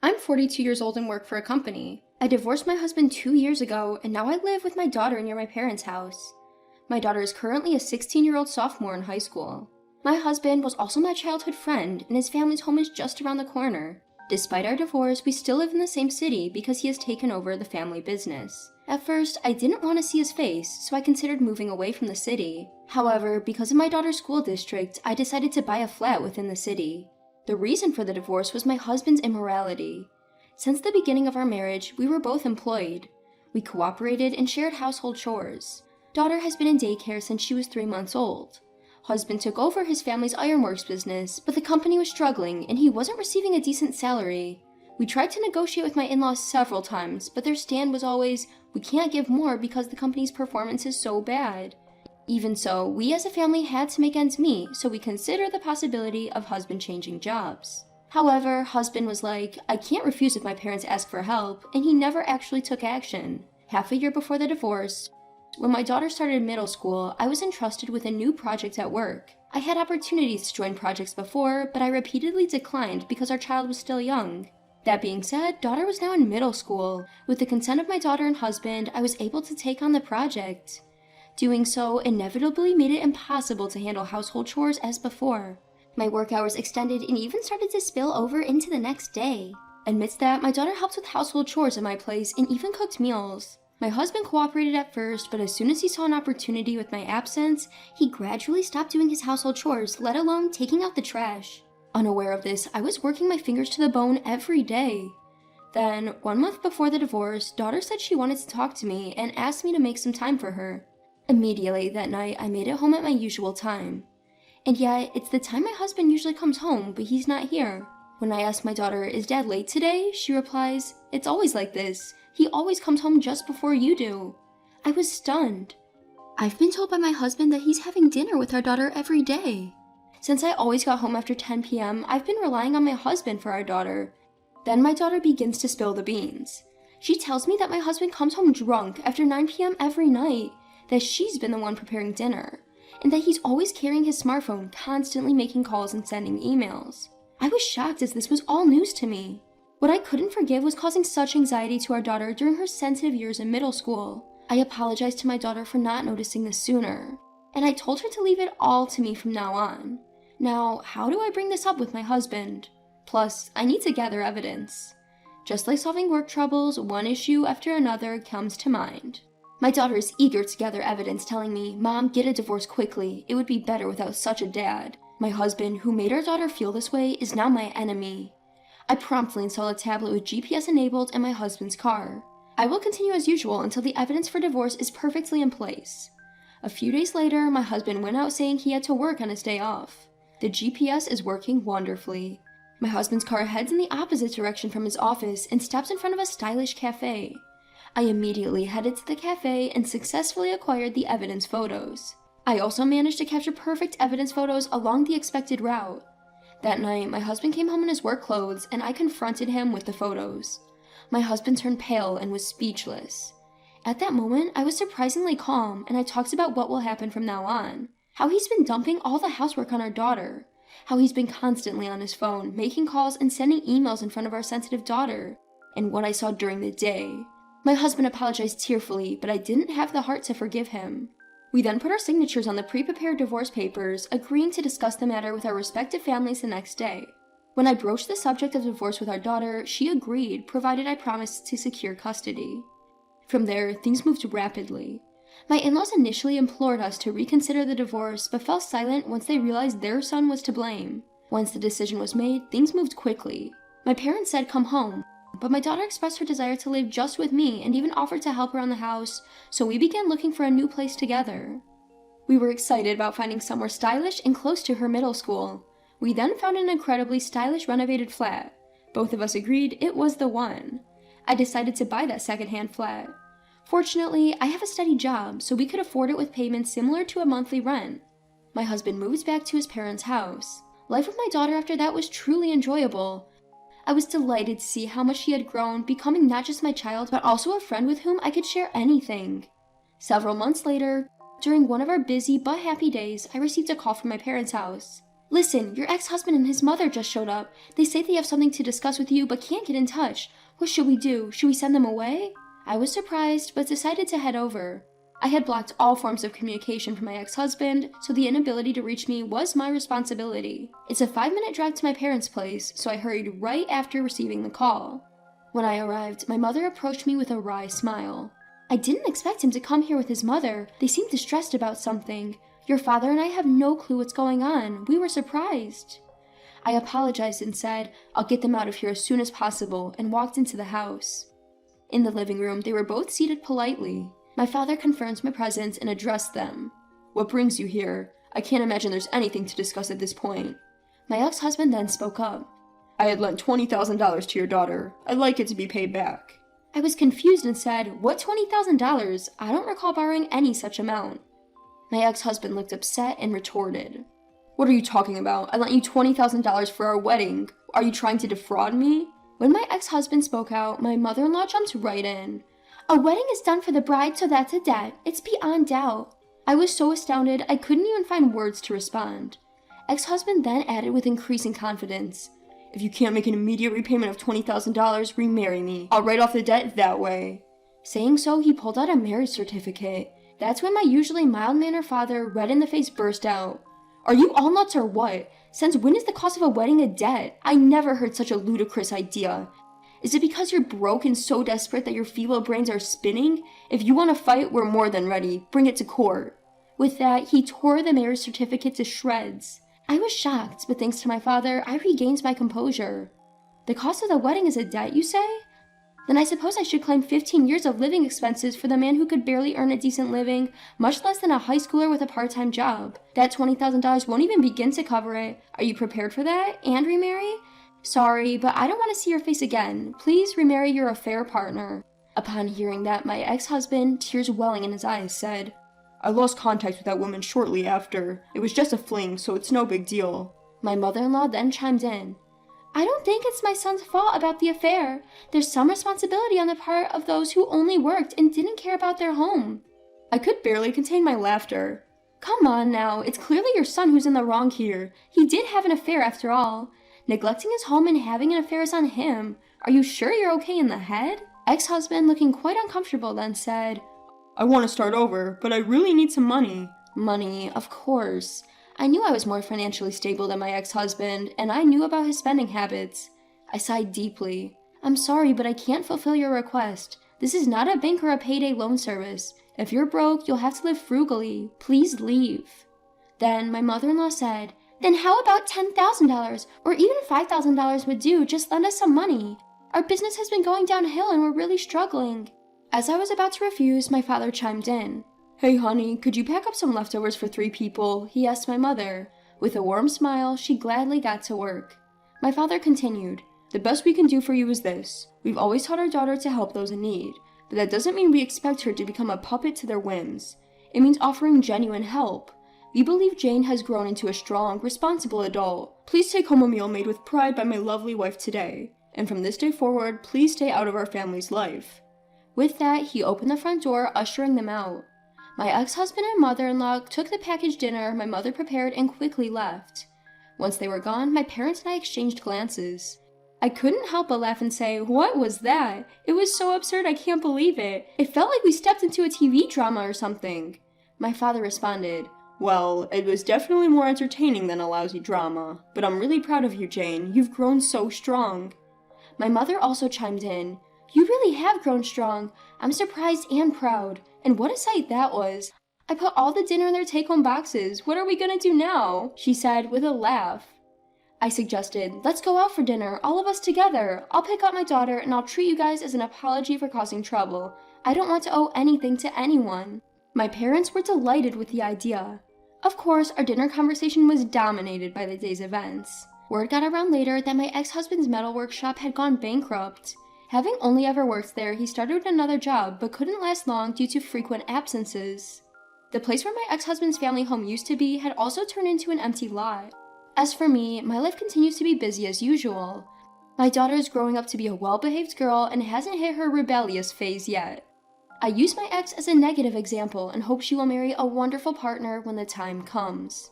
I'm 42 years old and work for a company. I divorced my husband 2 years ago, and now I live with my daughter near my parents' house. My daughter is currently a 16-year-old sophomore in high school. My husband was also my childhood friend, and his family's home is just around the corner. Despite our divorce, we still live in the same city because he has taken over the family business. At first, I didn't want to see his face, so I considered moving away from the city. However, because of my daughter's school district, I decided to buy a flat within the city. The reason for the divorce was my husband's immorality. Since the beginning of our marriage, we were both employed. We cooperated and shared household chores. Daughter has been in daycare since she was 3 months old. Husband took over his family's ironworks business, but the company was struggling and he wasn't receiving a decent salary. We tried to negotiate with my in-laws several times, but their stand was always, we can't give more because the company's performance is so bad. Even so, we as a family had to make ends meet, so we considered the possibility of husband changing jobs. However, husband was like, I can't refuse if my parents ask for help, and he never actually took action. Half a year before the divorce, when my daughter started middle school, I was entrusted with a new project at work. I had opportunities to join projects before, but I repeatedly declined because our child was still young. That being said, daughter was now in middle school. With the consent of my daughter and husband, I was able to take on the project. Doing so inevitably made it impossible to handle household chores as before. My work hours extended and even started to spill over into the next day. Amidst that, my daughter helped with household chores at my place and even cooked meals. My husband cooperated at first, but as soon as he saw an opportunity with my absence, he gradually stopped doing his household chores, let alone taking out the trash. Unaware of this, I was working my fingers to the bone every day. Then, 1 month before the divorce, daughter said she wanted to talk to me and asked me to make some time for her. Immediately that night, I made it home at my usual time. And yet, it's the time my husband usually comes home, but he's not here. When I ask my daughter, is dad late today? She replies, it's always like this. He always comes home just before you do. I was stunned. I've been told by my husband that he's having dinner with our daughter every day. Since I always got home after 10 p.m., I've been relying on my husband for our daughter. Then my daughter begins to spill the beans. She tells me that my husband comes home drunk after 9 p.m. every night, that she's been the one preparing dinner, and that he's always carrying his smartphone, constantly making calls and sending emails. I was shocked as this was all news to me. What I couldn't forgive was causing such anxiety to our daughter during her sensitive years in middle school. I apologized to my daughter for not noticing this sooner, and I told her to leave it all to me from now on. Now, how do I bring this up with my husband? Plus, I need to gather evidence. Just like solving work troubles, one issue after another comes to mind. My daughter is eager to gather evidence, telling me, Mom, get a divorce quickly. It would be better without such a dad. My husband, who made our daughter feel this way, is now my enemy. I promptly install a tablet with GPS enabled in my husband's car. I will continue as usual until the evidence for divorce is perfectly in place. A few days later, my husband went out saying he had to work on his day off. The GPS is working wonderfully. My husband's car heads in the opposite direction from his office and stops in front of a stylish cafe. I immediately headed to the cafe and successfully acquired the evidence photos. I also managed to capture perfect evidence photos along the expected route. That night, my husband came home in his work clothes and I confronted him with the photos. My husband turned pale and was speechless. At that moment, I was surprisingly calm and I talked about what will happen from now on. How he's been dumping all the housework on our daughter. How he's been constantly on his phone, making calls and sending emails in front of our sensitive daughter. And what I saw during the day. My husband apologized tearfully, but I didn't have the heart to forgive him. We then put our signatures on the pre-prepared divorce papers, agreeing to discuss the matter with our respective families the next day. When I broached the subject of divorce with our daughter, she agreed, provided I promised to secure custody. From there, things moved rapidly. My in-laws initially implored us to reconsider the divorce, but fell silent once they realized their son was to blame. Once the decision was made, things moved quickly. My parents said come home, but my daughter expressed her desire to live just with me and even offered to help around the house, so we began looking for a new place together. We were excited about finding somewhere stylish and close to her middle school. We then found an incredibly stylish renovated flat. Both of us agreed it was the one. I decided to buy that secondhand flat. Fortunately, I have a steady job, so we could afford it with payments similar to a monthly rent. My husband moved back to his parents' house. Life with my daughter after that was truly enjoyable. I was delighted to see how much she had grown, becoming not just my child, but also a friend with whom I could share anything. Several months later, during one of our busy but happy days, I received a call from my parents' house. Listen, your ex-husband and his mother just showed up. They say they have something to discuss with you but can't get in touch. What should we do? Should we send them away? I was surprised, but decided to head over. I had blocked all forms of communication from my ex-husband, so the inability to reach me was my responsibility. It's a 5-minute drive to my parents' place, so I hurried right after receiving the call. When I arrived, my mother approached me with a wry smile. I didn't expect him to come here with his mother. They seemed distressed about something. Your father and I have no clue what's going on. We were surprised. I apologized and said, I'll get them out of here as soon as possible, and walked into the house. In the living room, they were both seated politely. My father confirmed my presence and addressed them. What brings you here? I can't imagine there's anything to discuss at this point. My ex-husband then spoke up. I had lent $20,000 to your daughter. I'd like it to be paid back. I was confused and said, what $20,000? I don't recall borrowing any such amount. My ex-husband looked upset and retorted. What are you talking about? I lent you $20,000 for our wedding. Are you trying to defraud me? When my ex-husband spoke out, my mother-in-law jumped right in. A wedding is done for the bride, so that's a debt. It's beyond doubt. I was so astounded, I couldn't even find words to respond. Ex-husband then added with increasing confidence. If you can't make an immediate repayment of $20,000, remarry me. I'll write off the debt that way. Saying so, he pulled out a marriage certificate. That's when my usually mild-mannered father, red in the face, burst out. Are you all nuts or what? Since when is the cost of a wedding a debt? I never heard such a ludicrous idea. Is it because you're broke and so desperate that your feeble brains are spinning? If you want to fight, we're more than ready. Bring it to court. With that, he tore the marriage certificate to shreds. I was shocked, but thanks to my father, I regained my composure. The cost of the wedding is a debt, you say? Then I suppose I should claim 15 years of living expenses for the man who could barely earn a decent living, much less than a high schooler with a part-time job. That $20,000 won't even begin to cover it. Are you prepared for that? And remarry? Sorry, but I don't want to see your face again. Please remarry your affair partner. Upon hearing that, my ex-husband, tears welling in his eyes, said, I lost contact with that woman shortly after. It was just a fling, so it's no big deal. My mother-in-law then chimed in. I don't think it's my son's fault about the affair. There's some responsibility on the part of those who only worked and didn't care about their home. I could barely contain my laughter. Come on now, it's clearly your son who's in the wrong here. He did have an affair after all. Neglecting his home and having an affair is on him. Are you sure you're okay in the head? Ex-husband, looking quite uncomfortable, then said, I want to start over, but I really need some money. Money, of course. I knew I was more financially stable than my ex-husband, and I knew about his spending habits. I sighed deeply. I'm sorry, but I can't fulfill your request. This is not a bank or a payday loan service. If you're broke, you'll have to live frugally. Please leave. Then my mother-in-law said, Then how about $10,000? Or even $5,000 would do, just lend us some money. Our business has been going downhill and we're really struggling. As I was about to refuse, my father chimed in. Hey honey, could you pack up some leftovers for 3 people? He asked my mother. With a warm smile, she gladly got to work. My father continued, The best we can do for you is this. We've always taught our daughter to help those in need, but that doesn't mean we expect her to become a puppet to their whims. It means offering genuine help. We believe Jane has grown into a strong, responsible adult. Please take home a meal made with pride by my lovely wife today, and from this day forward, please stay out of our family's life. With that, he opened the front door, ushering them out. My ex-husband and mother-in-law took the packaged dinner my mother prepared and quickly left. Once they were gone, my parents and I exchanged glances. I couldn't help but laugh and say, What was that? It was so absurd I can't believe it. It felt like we stepped into a TV drama or something. My father responded, Well, it was definitely more entertaining than a lousy drama, but I'm really proud of you, Jane. You've grown so strong. My mother also chimed in, You really have grown strong. I'm surprised and proud. And what a sight that was. I put all the dinner in their take-home boxes. What are we gonna do now? She said with a laugh. I suggested, let's go out for dinner, all of us together. I'll pick up my daughter and I'll treat you guys as an apology for causing trouble. I don't want to owe anything to anyone. My parents were delighted with the idea. Of course, our dinner conversation was dominated by the day's events. Word got around later that my ex-husband's metal workshop had gone bankrupt. Having only ever worked there, he started another job but couldn't last long due to frequent absences. The place where my ex-husband's family home used to be had also turned into an empty lot. As for me, my life continues to be busy as usual. My daughter is growing up to be a well-behaved girl and hasn't hit her rebellious phase yet. I use my ex as a negative example and hope she will marry a wonderful partner when the time comes.